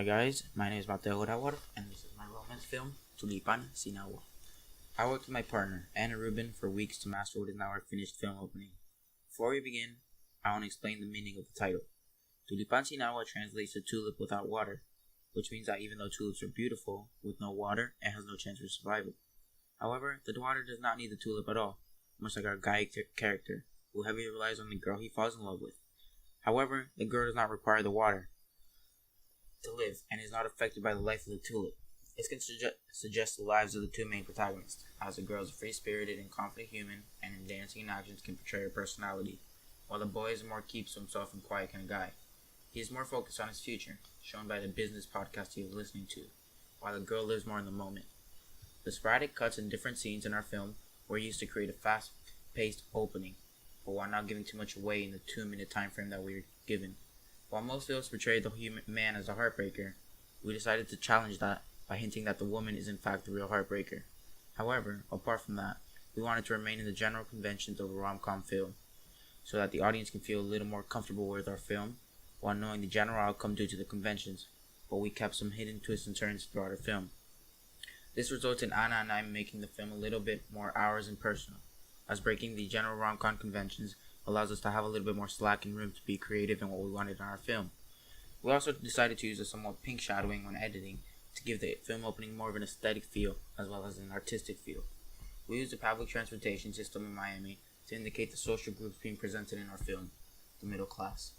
Hi guys, my name is Mateo Rawar, and this is my romance film, Tulipán sin agua. I worked with my partner, Anna Rubin, for weeks to master what is now our finished film opening. Before we begin, I want to explain the meaning of the title. Tulipán sin agua translates to tulip without water, which means that even though tulips are beautiful, with no water, it has no chance of survival. However, the water does not need the tulip at all, much like our guy character, who heavily relies on the girl he falls in love with. However, the girl does not require the water to live and is not affected by the life of the tulip. This can suggest the lives of the two main protagonists, as the girl is a free-spirited and confident human, and in dancing and actions can portray her personality, while the boy is a more keeps to himself and quiet kind of guy. He is more focused on his future, shown by the business podcast he is listening to, while the girl lives more in the moment. The sporadic cuts in different scenes in our film were used to create a fast-paced opening, but while not giving too much away in the 2-minute time frame that we were given. While most films portray the human man as a heartbreaker, we decided to challenge that by hinting that the woman is in fact the real heartbreaker. However, apart from that, we wanted to remain in the general conventions of a rom-com film, so that the audience can feel a little more comfortable with our film, while knowing the general outcome due to the conventions, but we kept some hidden twists and turns throughout our film. This results in Anna and I making the film a little bit more ours and personal, as breaking the general rom-com conventions allows us to have a little bit more slack and room to be creative in what we wanted in our film. We also decided to use a somewhat pink shadowing when editing to give the film opening more of an aesthetic feel as well as an artistic feel. We used a public transportation system in Miami to indicate the social groups being presented in our film, the middle class.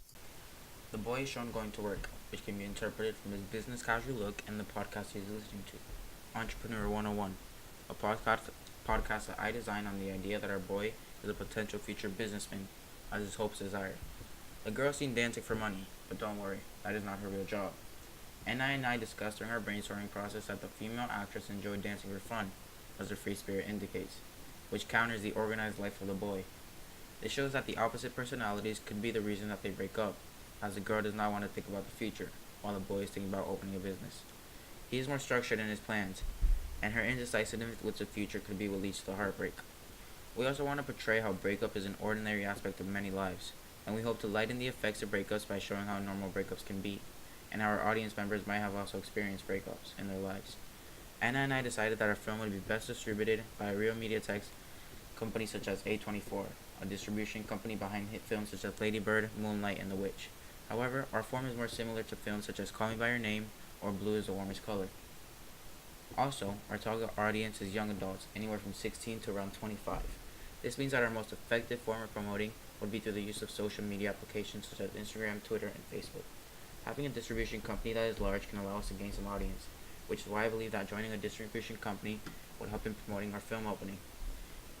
The boy is shown going to work, which can be interpreted from his business casual look and the podcast he is listening to, Entrepreneur 101, a podcast that I designed on the idea that our boy is a potential future businessman, as his hopes desire. The girl is seen dancing for money, but don't worry, that is not her real job. And I discussed during our brainstorming process that the female actress enjoyed dancing for fun, as her free spirit indicates, which counters the organized life of the boy. This shows that the opposite personalities could be the reason that they break up, as the girl does not want to think about the future, while the boy is thinking about opening a business. He is more structured in his plans, and her indecisiveness with the future could be what leads to the heartbreak. We also want to portray how breakup is an ordinary aspect of many lives, and we hope to lighten the effects of breakups by showing how normal breakups can be, and how our audience members might have also experienced breakups in their lives. Anna and I decided that our film would be best distributed by a real media tech company such as A24, a distribution company behind hit films such as Lady Bird, Moonlight, and The Witch. However, our form is more similar to films such as Call Me By Your Name or Blue Is the Warmest Color. Also, our target audience is young adults, anywhere from 16 to around 25. This means that our most effective form of promoting would be through the use of social media applications such as Instagram, Twitter, and Facebook. Having a distribution company that is large can allow us to gain some audience, which is why I believe that joining a distribution company would help in promoting our film opening.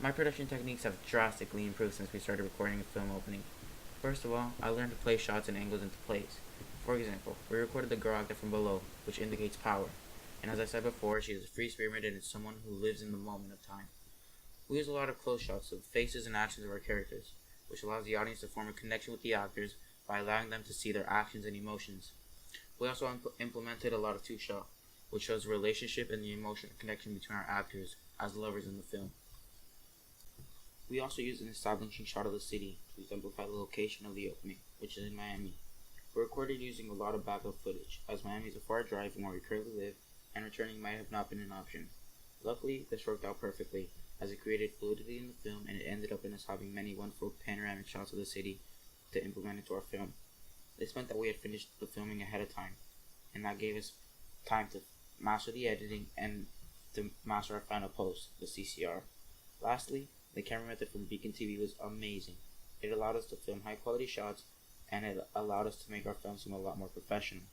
My production techniques have drastically improved since we started recording a film opening. First of all, I learned to place shots and angles into place. For example, we recorded the girl acting from below, which indicates power, and as I said before, she is a free spirit and is someone who lives in the moment of time. We use a lot of close shots of the faces and actions of our characters, which allows the audience to form a connection with the actors by allowing them to see their actions and emotions. We also implemented a lot of two-shot, which shows the relationship and the emotional connection between our actors as lovers in the film. We also used an establishing shot of the city to exemplify the location of the opening, which is in Miami. We recorded using a lot of backup footage, as Miami is a far drive from where we currently live, and returning might have not been an option. Luckily, this worked out perfectly, as it created fluidity in the film and it ended up in us having many wonderful panoramic shots of the city to implement into our film. This meant that we had finished the filming ahead of time, and that gave us time to master the editing and to master our final post, the CCR. Lastly, the camera method from Beacon TV was amazing. It allowed us to film high quality shots, and it allowed us to make our film seem a lot more professional.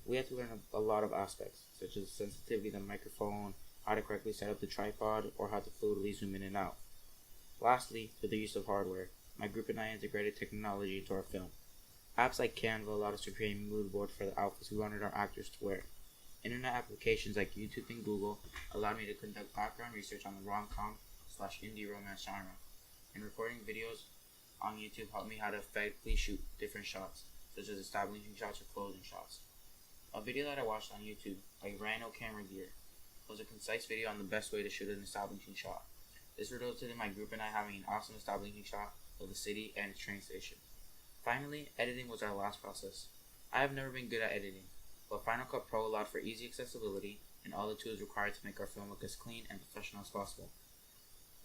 We had to learn a lot of aspects, such as the sensitivity of the microphone, how to correctly set up the tripod, or how to fluidly zoom in and out. Lastly, through the use of hardware, my group and I integrated technology into our film. Apps like Canva allowed us to create a mood board for the outfits we wanted our actors to wear. Internet applications like YouTube and Google allowed me to conduct background research on the rom-com/indie romance genre, and recording videos on YouTube helped me how to effectively shoot different shots, such as establishing shots or closing shots. A video that I watched on YouTube, like Rhino Camera Gear, was a concise video on the best way to shoot an establishing shot. This resulted in my group and I having an awesome establishing shot of the city and its train station. Finally, editing was our last process. I have never been good at editing, but Final Cut Pro allowed for easy accessibility and all the tools required to make our film look as clean and professional as possible.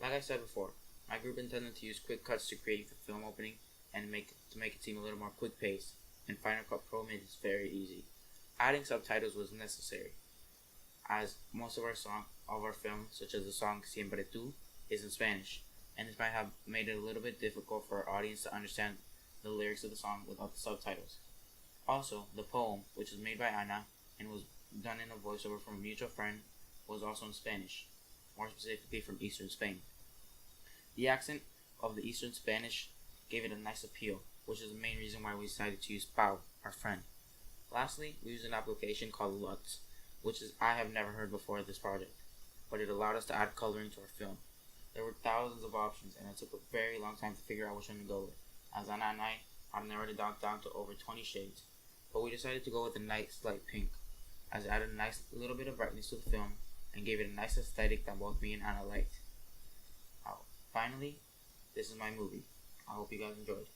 Like I said before, my group intended to use quick cuts to create the film opening and to make it seem a little more quick paced, and Final Cut Pro made this very easy. Adding subtitles was necessary, as most of our film, such as the song Siempre Tú, is in Spanish, and this might have made it a little bit difficult for our audience to understand the lyrics of the song without the subtitles. Also, the poem, which was made by Ana and was done in a voiceover from a mutual friend, was also in Spanish, more specifically from Eastern Spain. The accent of the Eastern Spanish gave it a nice appeal, which is the main reason why we decided to use Pau, our friend. Lastly, we used an application called LUTs, which I have never heard before this project, but it allowed us to add coloring to our film. There were thousands of options, and it took a very long time to figure out which one to go with, as Ana and I had narrowed it down to over 20 shades, but we decided to go with a nice light pink, as it added a nice little bit of brightness to the film and gave it a nice aesthetic that both me and Ana liked. Finally, this is my movie. I hope you guys enjoyed.